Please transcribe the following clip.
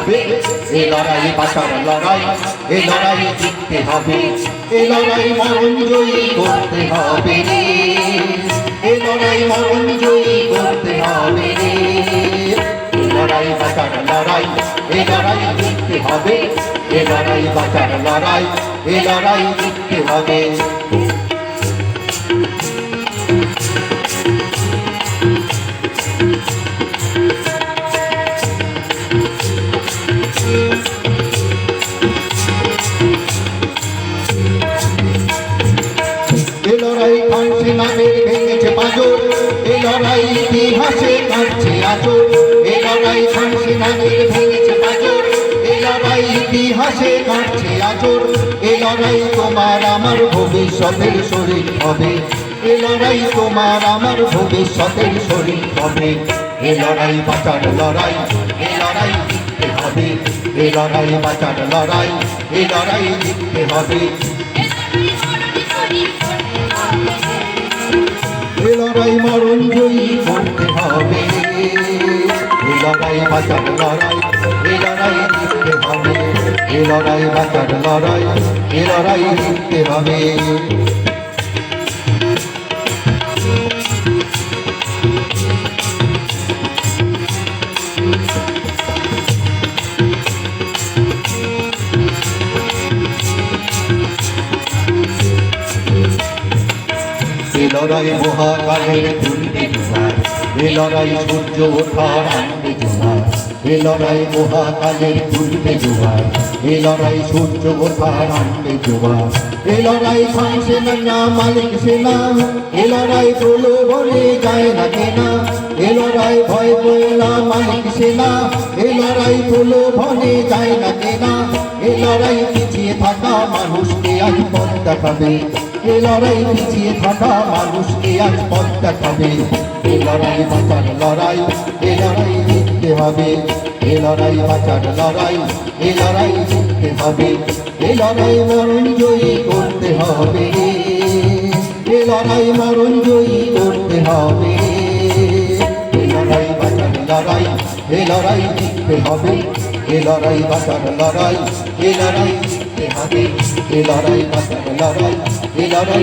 হবে, এ লড়াই বাঁচার লড়াই, এ লড়াই জিততে হবে, এ লড়াই মরণ জয়ী করতে হবে রে, এ লড়াই মরণ জয়ী করতে হবে রে, এ লড়াই বাঁচার লড়াই, এ লড়াই জিততে হবে, এ লড়াই বাঁচার লড়াই, এ লড়াই জিততে হবে। এ লড়াই খান সেনাদের ভেঙেছে পাঁজর, এ লড়াই ইতিহাসে কাটছে আচর, এ লড়াই খান সেনাদের ভেঙেছে পাঁজর, এ লড়াই ইতিহাসে কাটছে আচর, এ লড়াই তোমার আমার ভবিষ্যতের শরীর হবে, এ লড়াই তোমার আমার ভবিষ্যতের শরীর হবে, এ লড়াই বাঁচার লড়াই, এ লড়াই জিততে হবে, এ লড়াই বাঁচার লড়াই, এ লড়াই জিততে হবে। এ লড়াই মরণ জয়ী করতে হবে, এ লড়াই বাঁচার লড়াই, এ লড়াই জিততে হবে, এ লড়াই বাঁচার লড়াই, এ লড়াই জিততে হবে। এ লড়াই মহাকালের ঘুরতে জোয়ার, এ লড়াই সূর্য ওঠার আনবে জোয়ার, এ লড়াই মহাকালের ঘুরতে জোয়ার, এ লড়াই সূর্য ওঠার আনবে জোয়ার, এ লড়াই খান সেনা না মালিক সেনা, এ লড়াই প্রলোভনে যায় না কেনা, এ লড়াই ভয় পেলা মালিক সেনা, এ লড়াই প্রলোভনে যায় না কেনা, এ লড়াই পিছিয়ে থাকা মানুষকে আজ পথ দেখাবে, এ লড়াই পিছিয়ে থাকা মানুষকে আজ পথ দেখাবে, এ লড়াই বাঁচার লড়াই, এ লড়াই জিততে হবে, এ লড়াই বাঁচার লড়াই, এ লড়াই জিততে হবে, এ লড়াই মরণ জয়ী করতে হবে, এ লড়াই মরণ জয়ী করতে হবে, এ লড়াই বাঁচার লড়াই, এ লড়াই জিততে হবে, এ লড়াই বাঁচার লড়াই, এ লড়াই জিততে হবে, এ লড়াই বাঁচার লড়াই, এ লড়াই